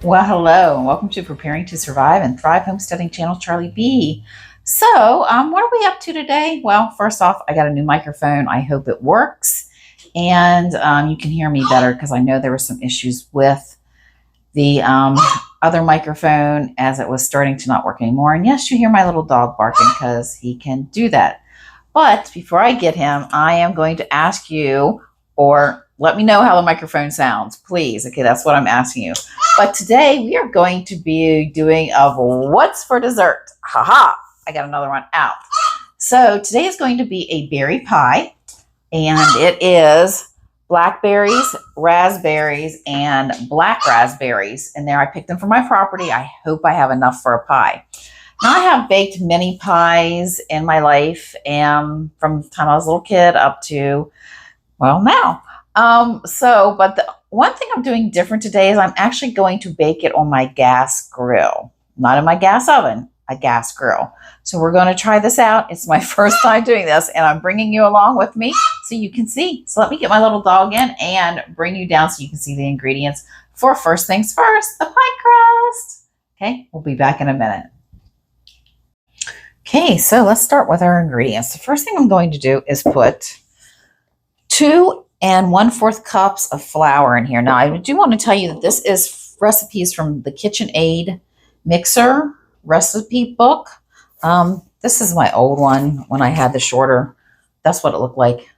Well, hello, and welcome to Preparing to Survive and Thrive Homesteading Channel, Charlie B. So, what are we up to today? Well, first off, I got a new microphone. I hope it works, and you can hear me better because I know there were some issues with the other microphone as it was starting to not work anymore. And yes, you hear my little dog barking because he can do that. But before I get him, I am going to ask you, or let me know how the microphone sounds, please. Okay, that's what I'm asking you. But today we are going to be doing of what's for dessert. Haha, I got another one out. So today is going to be a berry pie, and it is blackberries, raspberries, and black raspberries. And there I picked them from my property. I hope I have enough for a pie. Now, I have baked many pies in my life, and from the time I was a little kid up to, well, now. But the one thing I'm doing different today is I'm actually going to bake it on my gas grill, not in my gas oven, a gas grill. So we're going to try this out. It's my first time doing this, and I'm bringing you along with me so you can see. So let me get my little dog in and bring you down so you can see the ingredients for first things first, the pie crust. Okay, we'll be back in a minute. Okay, so let's start with our ingredients. The first thing I'm going to do is put 2 1/4 cups of flour in here. Now, I do want to tell you that this is recipes from the KitchenAid mixer recipe book. This is my old one when I had the shorter. That's what it looked like.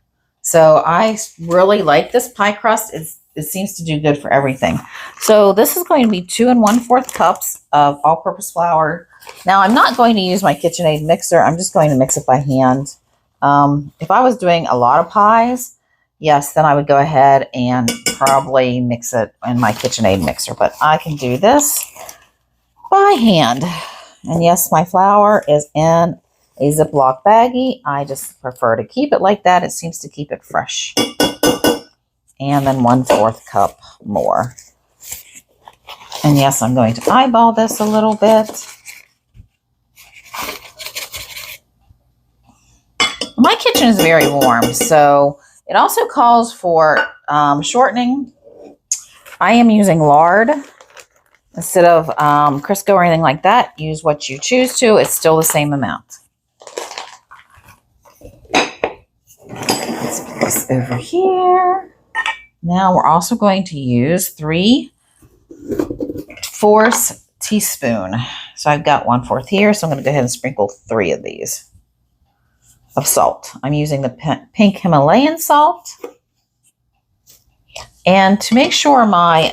So I really like this pie crust. It seems to do good for everything. So this is going to be 2 1/4 cups of all-purpose flour. Now, I'm not going to use my KitchenAid mixer. I'm just going to mix it by hand. If I was doing a lot of pies, yes, then I would go ahead and probably mix it in my KitchenAid mixer. But I can do this by hand. And yes, my flour is in a Ziploc baggie. I just prefer to keep it like that. It seems to keep it fresh. And then 1/4 cup more. And yes, I'm going to eyeball this a little bit. My kitchen is very warm, so it also calls for shortening. I am using lard instead of Crisco or anything like that. Use what you choose to. It's still the same amount. Let's put this over here. Now we're also going to use 3/4 teaspoon. So I've got 1/4 here, so I'm going to go ahead and sprinkle 3 of these of salt. I'm using the pink Himalayan salt. And to make sure my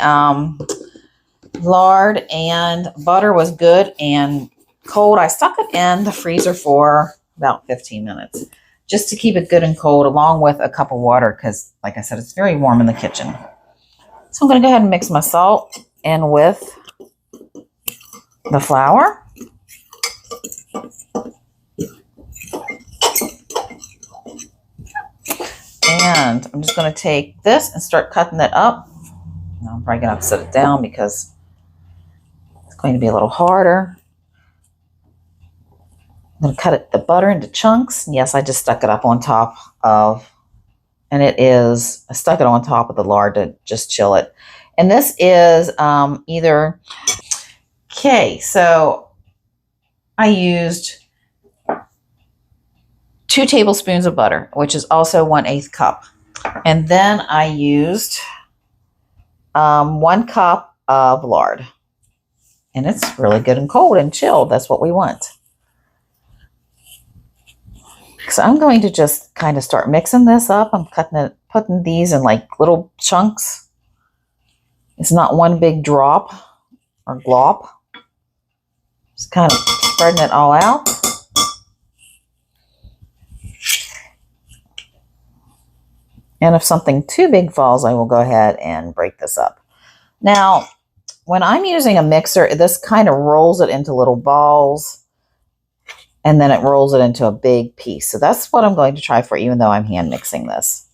lard and butter was good and cold, I stuck it in the freezer for about 15 minutes just to keep it good and cold, along with a cup of water because, like I said, it's very warm in the kitchen. So I'm going to go ahead and mix my salt in with the flour. And I'm just going to take this and start cutting it up. Now I'm probably going to have to set it down because it's going to be a little harder. I'm going to cut the butter into chunks. And yes, I just stuck it up on top of, and I stuck it on top of the lard to just chill it. And this is okay, so I used 2 tablespoons of butter, which is also 1/8 cup. And then I used 1 cup of lard. And it's really good and cold and chilled. That's what we want. So I'm going to just kind of start mixing this up. I'm putting these in like little chunks. It's not one big drop or glop. Just kind of spreading it all out. And if something too big falls, I will go ahead and break this up. Now, when I'm using a mixer, this kind of rolls it into little balls, and then it rolls it into a big piece. So that's what I'm going to try for, even though I'm hand mixing this.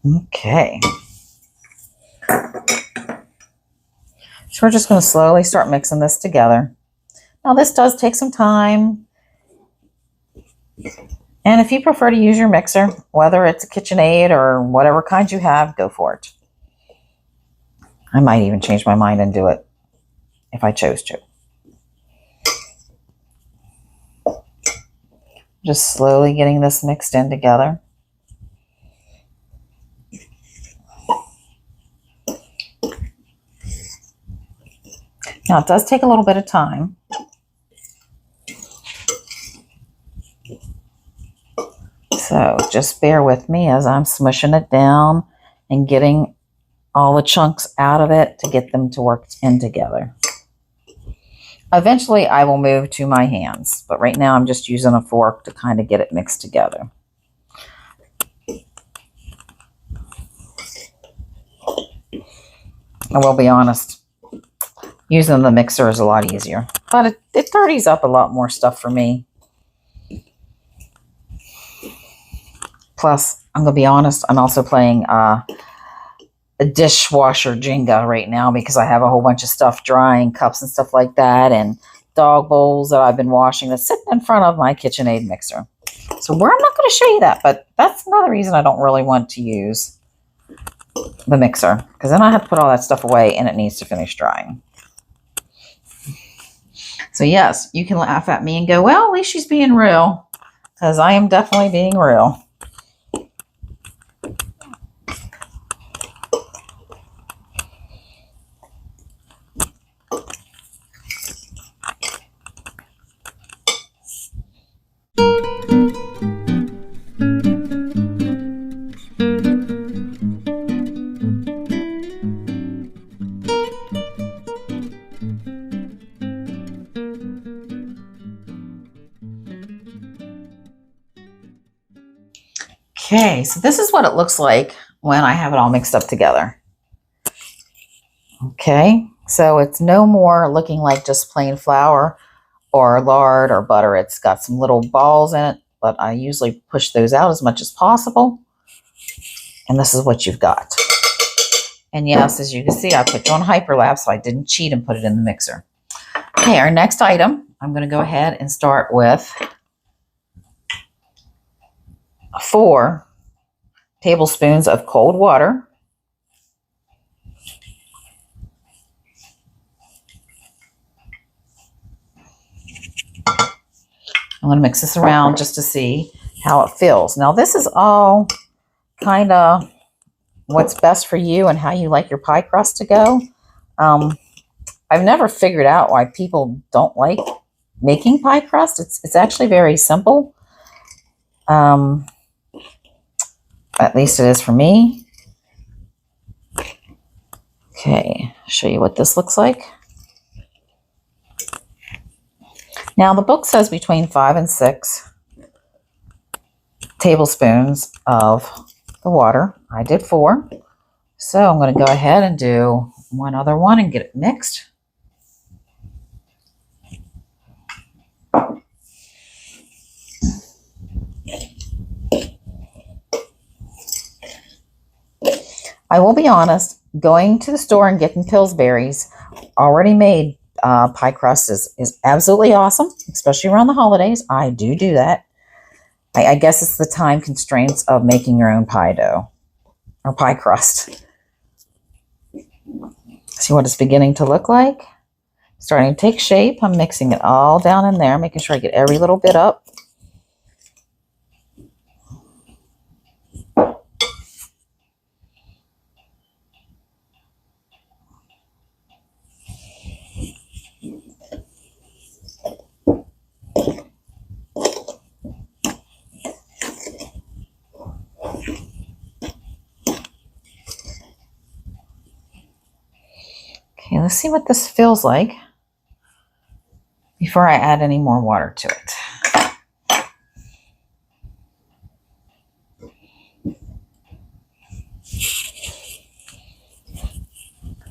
Okay. So we're just going to slowly start mixing this together. Now this does take some time. And if you prefer to use your mixer, whether it's a KitchenAid or whatever kind you have, go for it. I might even change my mind and do it if I chose to. Just slowly getting this mixed in together. Now it does take a little bit of time. So just bear with me as I'm smushing it down and getting all the chunks out of it to get them to work in together. Eventually I will move to my hands, but right now I'm just using a fork to kind of get it mixed together. I will be honest, using the mixer is a lot easier, but it dirties up a lot more stuff for me. Plus, I'm going to be honest, I'm also playing a dishwasher Jenga right now because I have a whole bunch of stuff drying, cups and stuff like that, and dog bowls that I've been washing that's sitting in front of my KitchenAid mixer. So I'm not going to show you that, but that's another reason I don't really want to use the mixer, because then I have to put all that stuff away and it needs to finish drying. So yes, you can laugh at me and go, well, at least she's being real, because I am definitely being real. Okay, so this is what it looks like when I have it all mixed up together. Okay, so it's no more looking like just plain flour or lard or butter. It's got some little balls in it, but I usually push those out as much as possible. And this is what you've got. And yes, as you can see, I put you on hyperlapse, so I didn't cheat and put it in the mixer. Okay, our next item, I'm going to go ahead and start with 4 tablespoons of cold water. I'm going to mix this around just to see how it feels. Now this is all kind of what's best for you and how you like your pie crust to go. I've never figured out why people don't like making pie crust. It's actually very simple. At least it is for me. Okay, show you what this looks like. Now the book says between 5 and 6 tablespoons of the water. I did 4. So I'm going to go ahead and do one other one and get it mixed. I will be honest, going to the store and getting Pillsbury's already made pie crust is absolutely awesome, especially around the holidays. I do that. I guess it's the time constraints of making your own pie dough or pie crust. See what it's beginning to look like? Starting to take shape. I'm mixing it all down in there, making sure I get every little bit up. Okay, let's see what this feels like before I add any more water to it.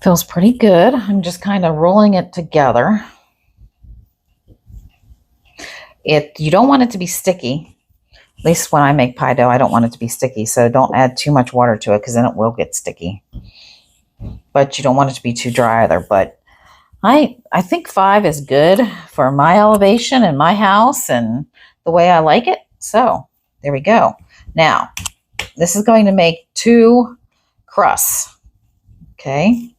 Feels pretty good. I'm just kind of rolling it together. You don't want it to be sticky. At least when I make pie dough, I don't want it to be sticky. So don't add too much water to it because then it will get sticky. But you don't want it to be too dry either. But I think 5 is good for my elevation and my house and the way I like it. So there we go. Now, this is going to make 2 crusts. Okay.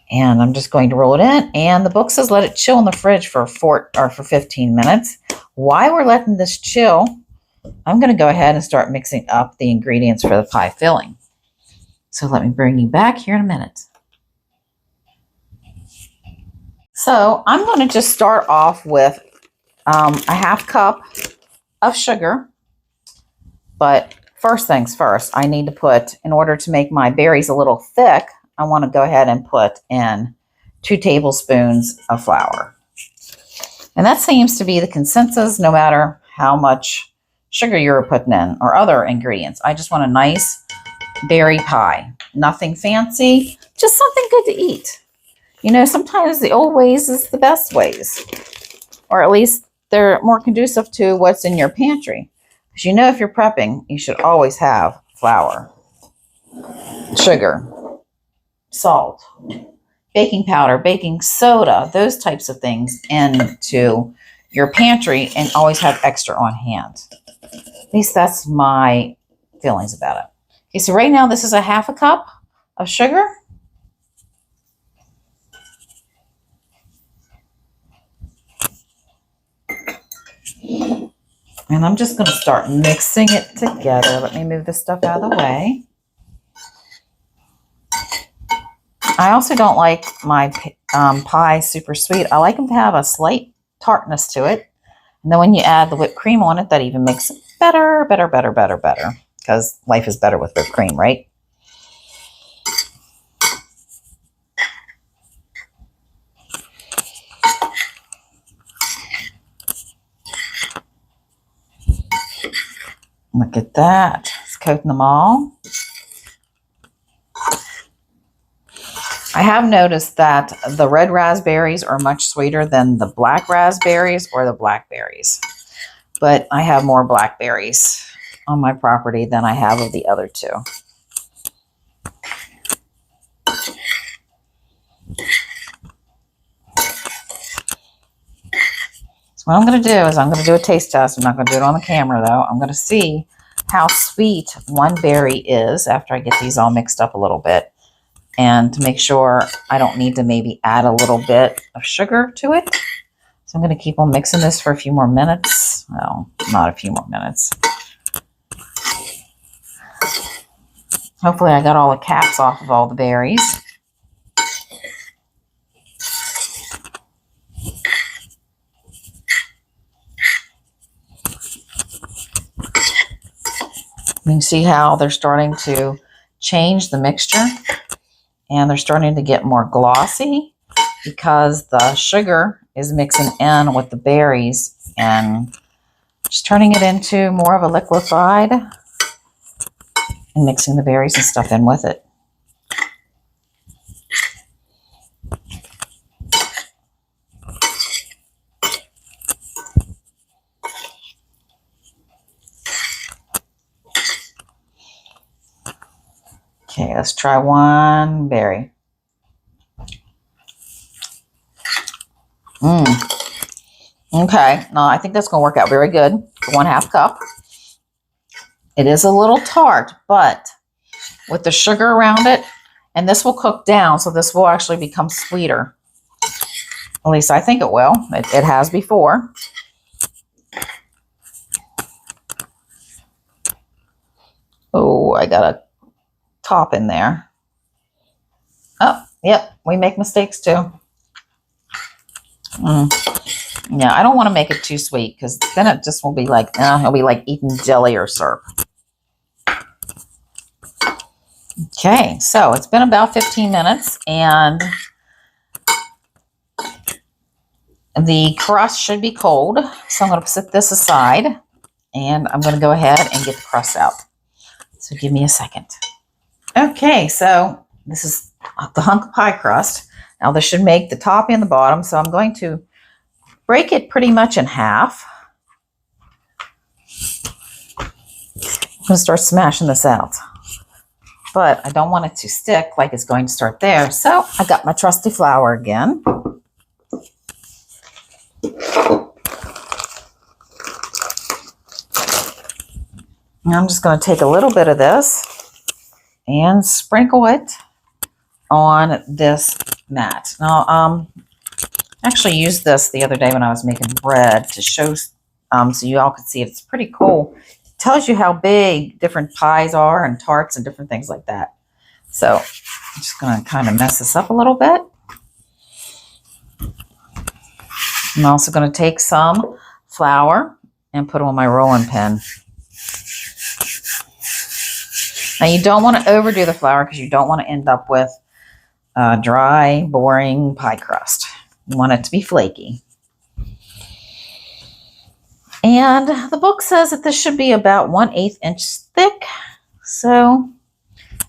And I'm just going to roll it in. And the book says let it chill in the fridge for 15 minutes. While we're letting this chill, I'm going to go ahead and start mixing up the ingredients for the pie filling. So let me bring you back here in a minute. So I'm going to just start off with a half cup of sugar. But first things first, I need to put, in order to make my berries a little thick, I want to go ahead and put in 2 tablespoons of flour. And that seems to be the consensus no matter how much sugar you're putting in or other ingredients. I just want a nice berry pie. Nothing fancy, just something good to eat. You know, sometimes the old ways is the best ways. Or at least they're more conducive to what's in your pantry. Because you know if you're prepping, you should always have flour, sugar, salt, baking powder, baking soda, those types of things into your pantry and always have extra on hand. At least that's my feelings about it. Okay, so right now this is a half a cup of sugar. And I'm just going to start mixing it together. Let me move this stuff out of the way. I also don't like my pie super sweet. I like them to have a slight tartness to it. And then when you add the whipped cream on it, that even makes it better. Because life is better with whipped cream, right? Look at that. It's coating them all. I have noticed that the red raspberries are much sweeter than the black raspberries or the blackberries. But I have more blackberries on my property than I have of the other 2. So what I'm going to do is I'm going to do a taste test. I'm not going to do it on the camera, though. I'm going to see how sweet one berry is after I get these all mixed up a little bit. And to make sure I don't need to maybe add a little bit of sugar to it. So I'm going to keep on mixing this for a few more minutes. Well, not a few more minutes. Hopefully I got all the caps off of all the berries. You can see how they're starting to change the mixture and they're starting to get more glossy because the sugar is mixing in with the berries and just turning it into more of a liquefied and mixing the berries and stuff in with it. Okay, let's try one berry. Okay, no, I think that's going to work out very good for 1/2 cup. It is a little tart, but with the sugar around it, and this will cook down, so this will actually become sweeter. At least I think it will. It has before. Oh, I got a top in there. Oh, yep, we make mistakes too. Yeah, I don't want to make it too sweet because then it just will be like, it'll be like eating jelly or syrup. Okay, so it's been about 15 minutes and the crust should be cold. So I'm going to set this aside and I'm going to go ahead and get the crust out. So give me a second. Okay, so this is the hunk of pie crust. Now this should make the top and the bottom. So I'm going to break it pretty much in half. I'm going to start smashing this out. but I don't want it to stick like it's going to start there. So I got my trusty flour again. And I'm just going to take a little bit of this and sprinkle it on this mat. Now, I actually used this the other day when I was making bread to show, so you all could see it. It's pretty cool. It tells you how big different pies are and tarts and different things like that. So I'm just going to kind of mess this up a little bit. I'm also going to take some flour and put it on my rolling pin. Now you don't want to overdo the flour because you don't want to end up with dry, boring pie crust. You want it to be flaky. And the book says that this should be about 1/8 inch thick. So,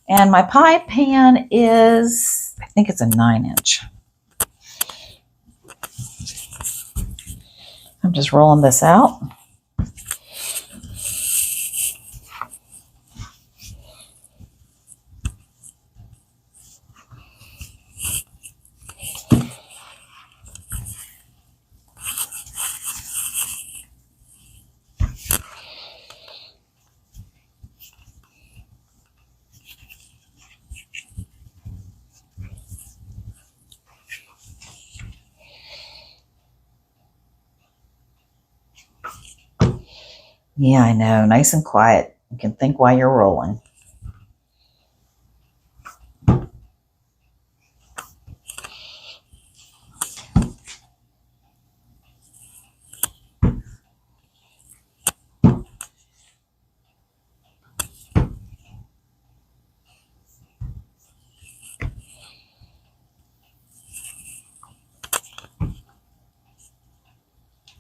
and my pie pan is, I think it's a 9 inch. I'm just rolling this out. Yeah, I know. Nice and quiet. You can think while you're rolling.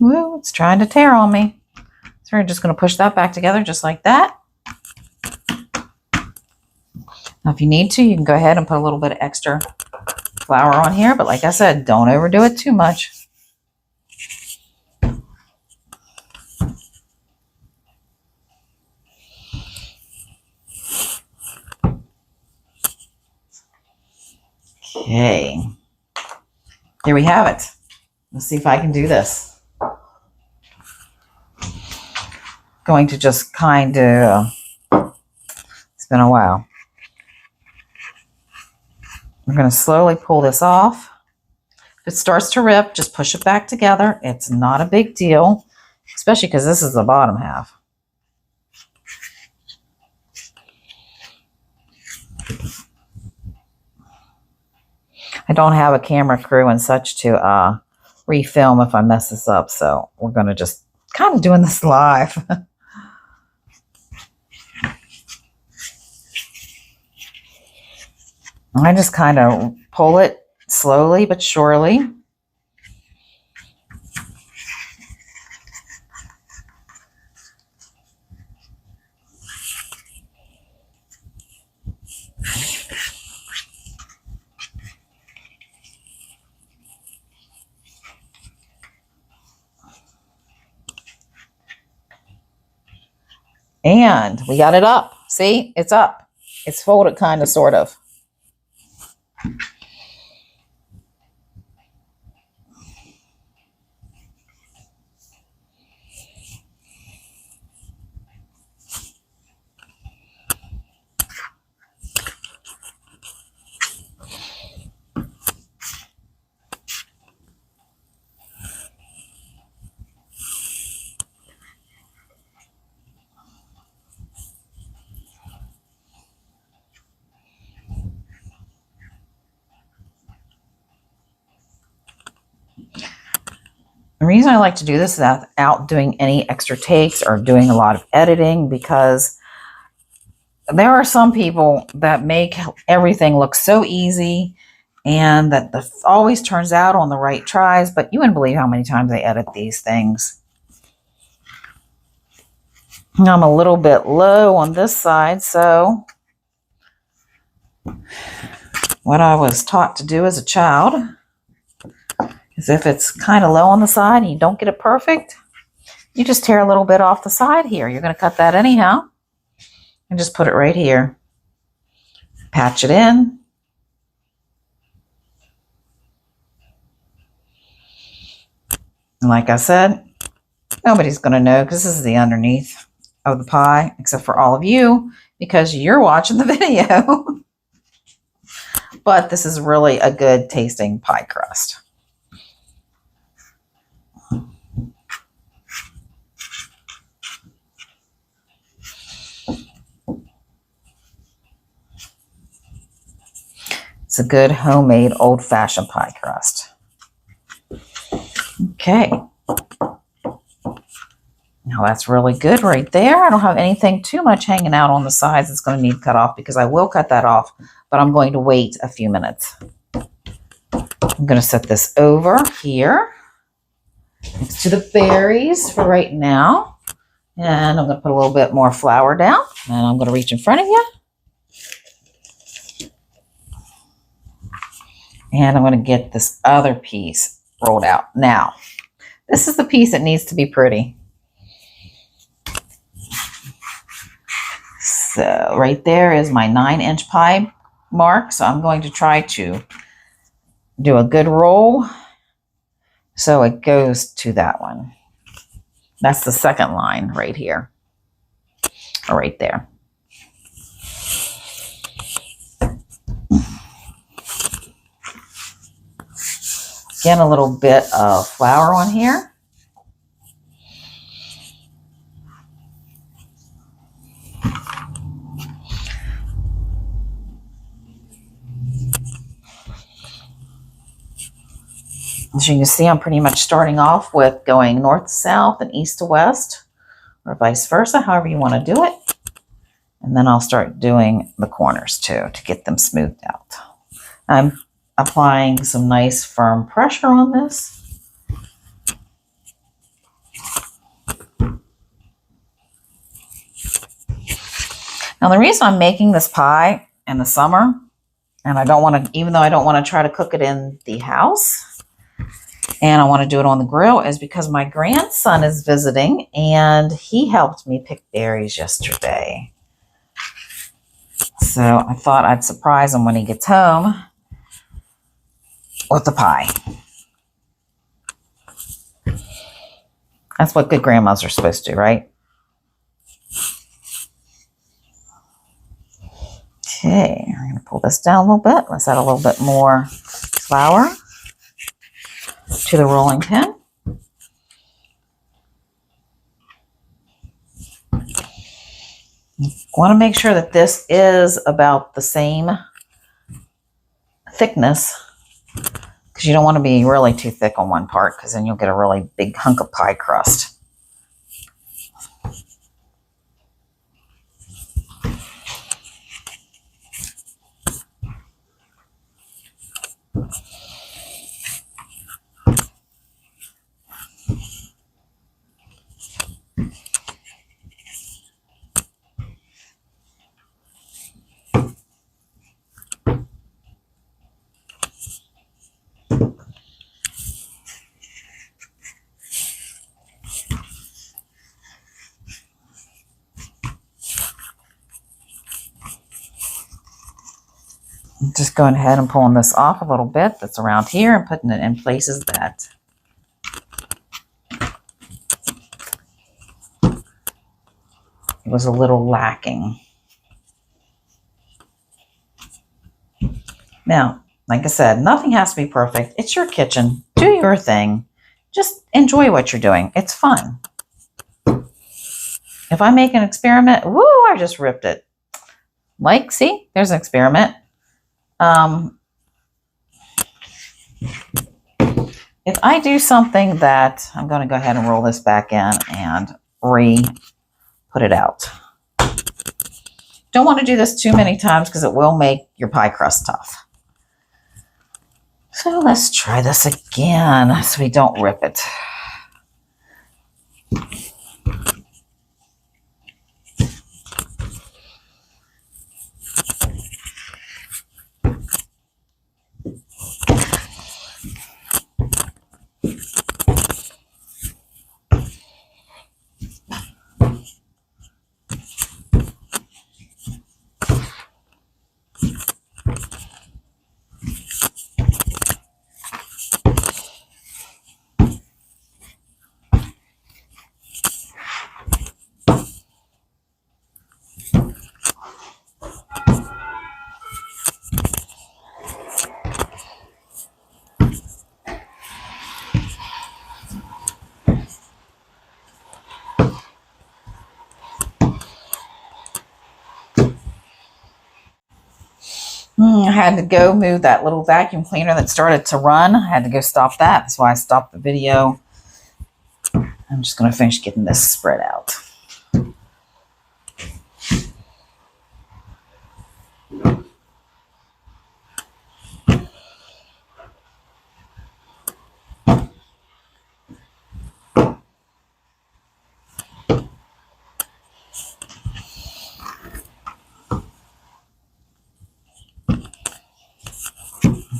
Well, it's trying to tear on me. So we're just going to push that back together just like that. Now, if you need to, you can go ahead and put a little bit of extra flour on here. But like I said, don't overdo it too much. Okay. Here we have it. Let's see if I can do this. Going to just kind of, it's been a while. We're going to slowly pull this off. If it starts to rip, just push it back together. It's not a big deal, especially because this is the bottom half. I don't have a camera crew and such to refilm if I mess this up, so we're going to just kind of doing this live. I just kind of pull it slowly but surely. And we got it up. See, it's up. It's folded kind of, sort of. The reason I like to do this without doing any extra takes or doing a lot of editing, because there are some people that make everything look so easy and that always turns out on the right tries, but you wouldn't believe how many times I edit these things. I'm a little bit low on this side, so what I was taught to do as a child is if it's kind of low on the side and you don't get it perfect, you just tear a little bit off the side here. You're going to cut that anyhow and just put it right here. Patch it in. And like I said, nobody's going to know because this is the underneath of the pie, except for all of you, because you're watching the video. But this is really a good tasting pie crust. It's a good homemade old-fashioned pie crust. Okay. Now that's really good right there. I don't have anything too much hanging out on the sides that's going to need cut off because I will cut that off, but I'm going to wait a few minutes. I'm going to set this over here next to the berries for right now. And I'm going to put a little bit more flour down, and I'm going to reach in front of you. And I'm going to get this other piece rolled out. Now, this is the piece that needs to be pretty. So right there is my 9-inch pie mark. So I'm going to try to do a good roll so it goes to that one. That's the second line right here, or right there. Again, a little bit of flour on here. As you can see, I'm pretty much starting off with going north to south and east to west, or vice versa, however you want to do it. And then I'll start doing the corners too to get them smoothed out. I'm applying some nice firm pressure on this. Now the reason I'm making this pie in the summer, and I don't want to, even though I don't want to try to cook it in the house, and I want to do it on the grill, is because my grandson is visiting and he helped me pick berries yesterday. So I thought I'd surprise him when he gets home with the pie. That's what good grandmas are supposed to do, right? Okay, I'm going to pull this down a little bit. Let's add a little bit more flour to the rolling pin. Want to make sure that this is about the same thickness, because you don't want to be really too thick on one part, because then you'll get a really big hunk of pie crust. Just going ahead and pulling this off a little bit that's around here and putting it in places that it was a little lacking. Now, like I said, nothing has to be perfect. It's your kitchen. Do your thing. Just enjoy what you're doing. It's fun. If I make an experiment, woo, I just ripped it. Like, see, there's an experiment. If I do something that, I'm going to go ahead and roll this back in and put it out. Don't want to do this too many times because it will make your pie crust tough. So let's try this again so we don't rip it. I had to go move that little vacuum cleaner that started to run. I had to go stop that. That's why I stopped the video. I'm just going to finish getting this spread out.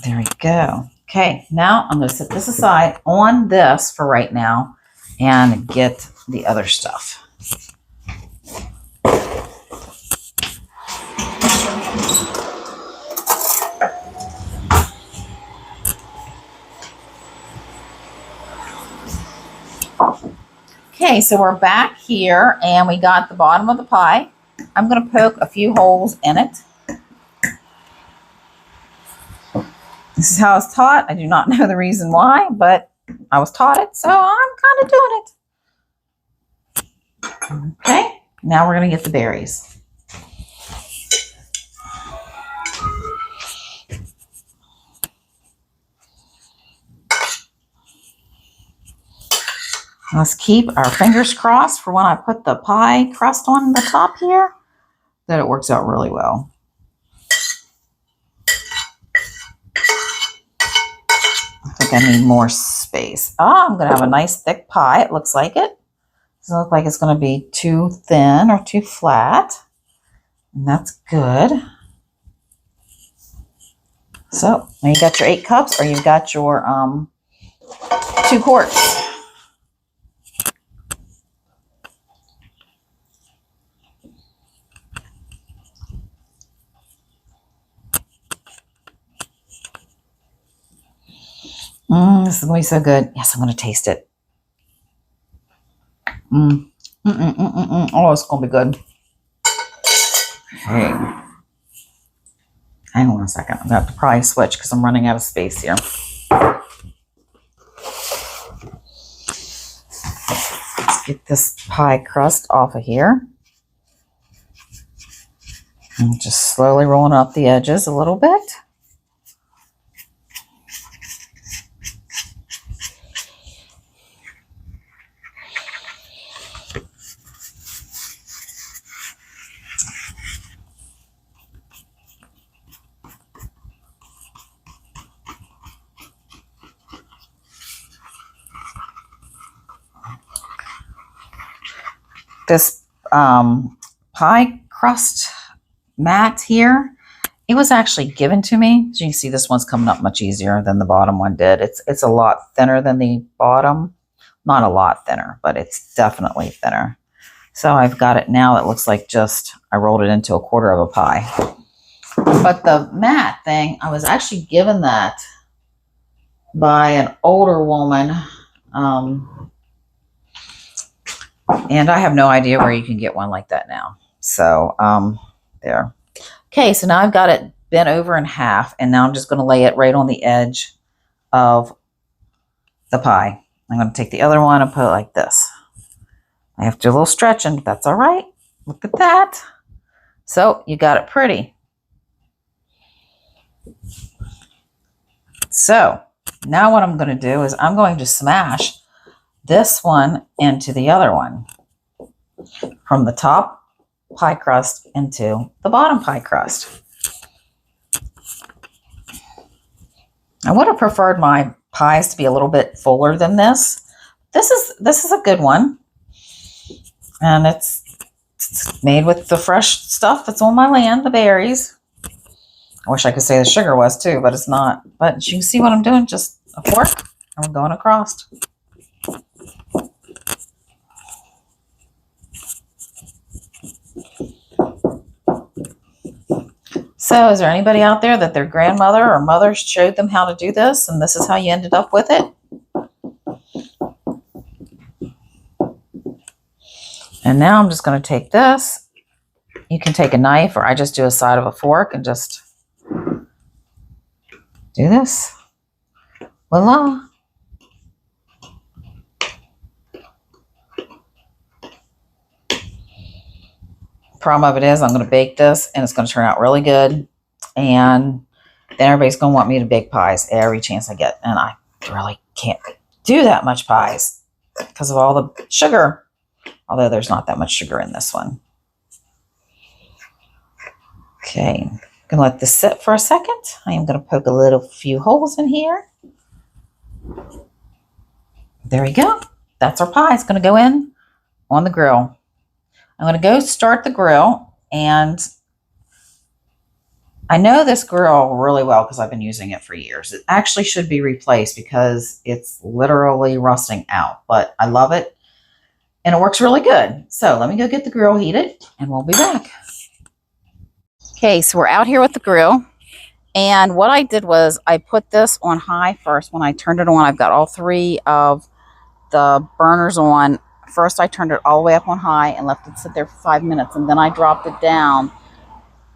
There we go. Okay, now I'm going to set this aside on this for right now and get the other stuff. Okay, so we're back here and we got the bottom of the pie. I'm going to poke a few holes in it. This is how I was taught. I do not know the reason why, but I was taught it, so I'm kind of doing it. Okay, now we're going to get the berries. Let's keep our fingers crossed for when I put the pie crust on the top here, that it works out really well. I think I need more space. Oh, I'm going to have a nice thick pie. It looks like it. Doesn't look like it's going to be too thin or too flat. And that's good. So now you got your 8 cups or you've got your 2 quarts. This is going to be so good. Yes, I'm going to taste it. Oh, it's going to be good. Okay. Hang on a second. I'm going to have to probably switch because I'm running out of space here. Let's get this pie crust off of here. And just slowly rolling up the edges a little bit. This pie crust mat here, it was actually given to me. As you can see, this one's coming up much easier than the bottom one did. It's a lot thinner than the bottom. Not a lot thinner, but it's definitely thinner. So I've got it now. It looks like just I rolled it into a quarter of a pie. But the mat thing, I was actually given that by an older woman. And I have no idea where you can get one like that now. So, there. Okay, so now I've got it bent over in half, and now I'm just going to lay it right on the edge of the pie. I'm going to take the other one and put it like this. I have to do a little stretching, but that's all right. Look at that. So, you got it pretty. So, now what I'm going to do is I'm going to smash this one into the other one, from the top pie crust into the bottom pie crust. I would have preferred my pies to be a little bit fuller than this. This is a good one, and it's made with the fresh stuff that's on my land, the berries. I wish I could say the sugar was too, but it's not. But you can see what I'm doing, just a fork, and we're going across. So is there anybody out there that their grandmother or mother showed them how to do this and this is how you ended up with it? And now I'm just going to take this. You can take a knife, or I just do a side of a fork and just do this. Voila. Problem of it is I'm going to bake this and it's going to turn out really good. And then everybody's going to want me to bake pies every chance I get. And I really can't do that much pies because of all the sugar. Although there's not that much sugar in this one. Okay, I'm going to let this sit for a second. I am going to poke a few holes in here. There we go. That's our pie. It's going to go in on the grill. I'm going to go start the grill, and I know this grill really well because I've been using it for years. It actually should be replaced because it's literally rusting out, but I love it and it works really good. So let me go get the grill heated and we'll be back. Okay, so we're out here with the grill, and what I did was I put this on high first. When I turned it on, I've got all three of the burners on. First, I turned it all the way up on high and left it sit there for 5 minutes, and then I dropped it down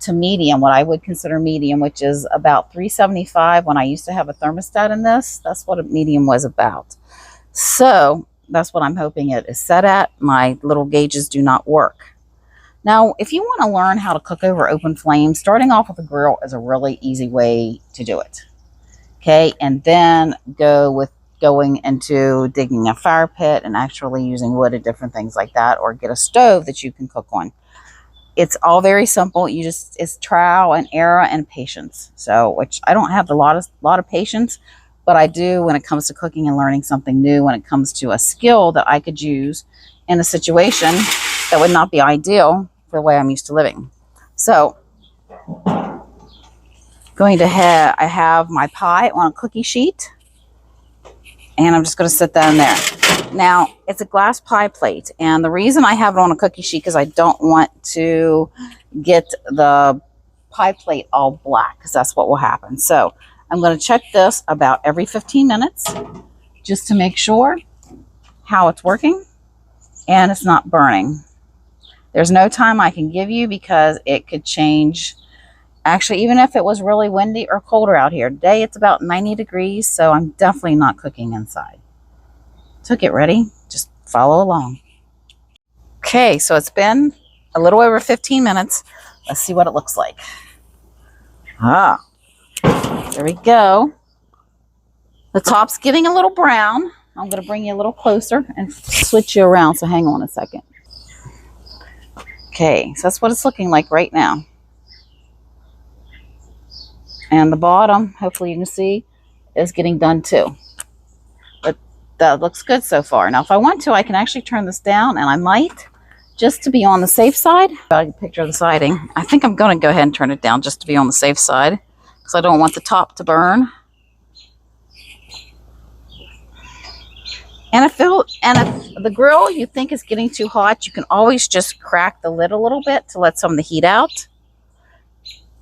to medium, what I would consider medium, which is about 375. When I used to have a thermostat in this, that's what a medium was about. So that's what I'm hoping it is set at. My little gauges do not work. Now, if you want to learn how to cook over open flames, starting off with a grill is a really easy way to do it. Okay, and then going into digging a fire pit and actually using wood and different things like that, or get a stove that you can cook on. It's all very simple. It's trial and error and patience. So, which I don't have a lot of patience, but I do when it comes to cooking and learning something new, when it comes to a skill that I could use in a situation that would not be ideal for the way I'm used to living. So, I have my pie on a cookie sheet, and I'm just going to sit that in there. Now, it's a glass pie plate, and the reason I have it on a cookie sheet because I don't want to get the pie plate all black, because that's what will happen. So I'm going to check this about every 15 minutes just to make sure how it's working and it's not burning. There's no time I can give you because it could change. Actually, even if it was really windy or colder out here. Today it's about 90 degrees, so I'm definitely not cooking inside. So get ready. Just follow along. Okay, so it's been a little over 15 minutes. Let's see what it looks like. There we go. The top's getting a little brown. I'm going to bring you a little closer and switch you around, so hang on a second. Okay, so that's what it's looking like right now. And the bottom, hopefully you can see, is getting done too. But that looks good so far. Now, if I want to, I can actually turn this down, and I might, just to be on the safe side. I can picture the siding. I think I'm going to go ahead and turn it down just to be on the safe side, because I don't want the top to burn. And if the grill you think is getting too hot, you can always just crack the lid a little bit to let some of the heat out.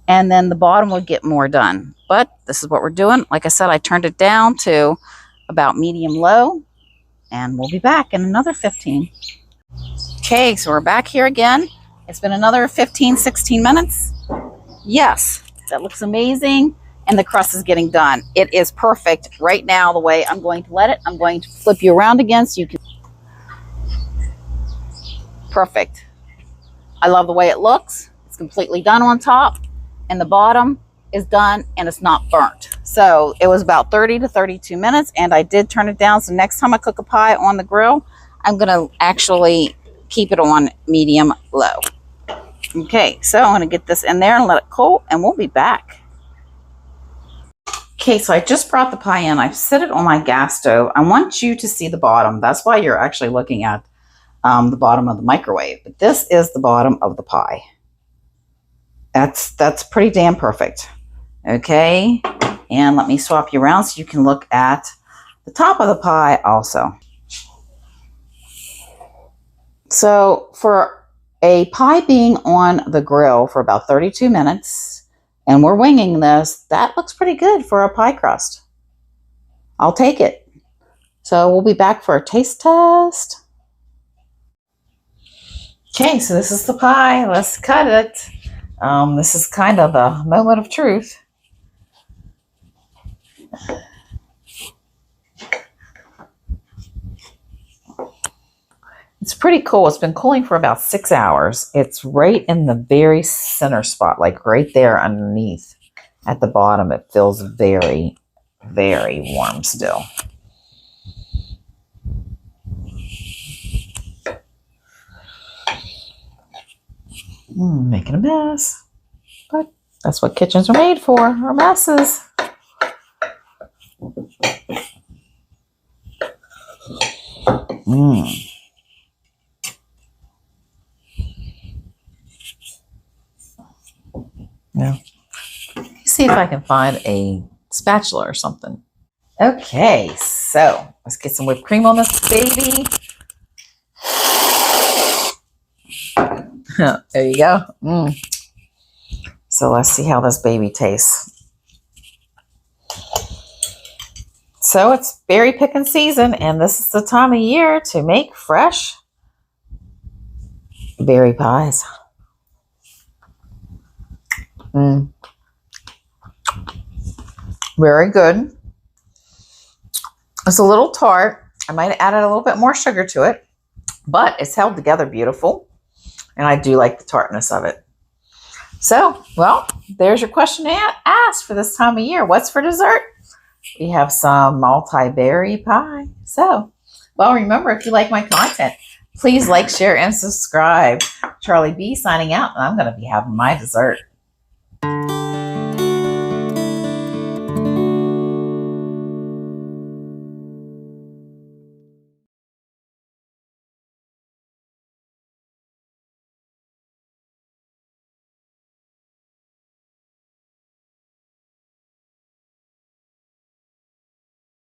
And then the bottom would get more done. But this is what we're doing. Like I said, I turned it down to about medium low, and we'll be back in another 15. Okay, so we're back here again. It's been another 15, 16 minutes. Yes, that looks amazing. And the crust is getting done. It is perfect right now the way I'm going to let it. I'm going to flip you around again so you can. Perfect. I love the way it looks. It's completely done on top, and the bottom is done, and it's not burnt. So it was about 30 to 32 minutes, and I did turn it down. So next time I cook a pie on the grill, I'm going to actually keep it on medium low. Okay, so I'm going to get this in there and let it cool, and we'll be back. Okay, so I just brought the pie in. I've set it on my gas stove. I want you to see the bottom. That's why you're actually looking at the bottom of the microwave. But this is the bottom of the pie. That's pretty damn perfect. Okay, and let me swap you around so you can look at the top of the pie also. So for a pie being on the grill for about 32 minutes, and we're winging this, that looks pretty good for a pie crust. I'll take it. So we'll be back for a taste test. Okay, so this is the pie. Let's cut it. This is kind of the moment of truth. It's pretty cool. It's been cooling for about 6 hours. It's right in the very center spot, like right there underneath at the bottom, it feels very, very warm still. Making a mess. But that's what kitchens are made for, are messes. Yeah. See if I can find a spatula or something. Okay, so let's get some whipped cream on this baby. There you go. So let's see how this baby tastes. So it's berry picking season, and this is the time of year to make fresh berry pies. Very good. It's a little tart. I might have added a little bit more sugar to it, but it's held together beautiful. And I do like the tartness of it. So, well, there's your question asked for this time of year. What's for dessert? We have some multi-berry pie. So, well, remember, if you like my content, please like, share, and subscribe. Charlie B signing out, and I'm going to be having my dessert.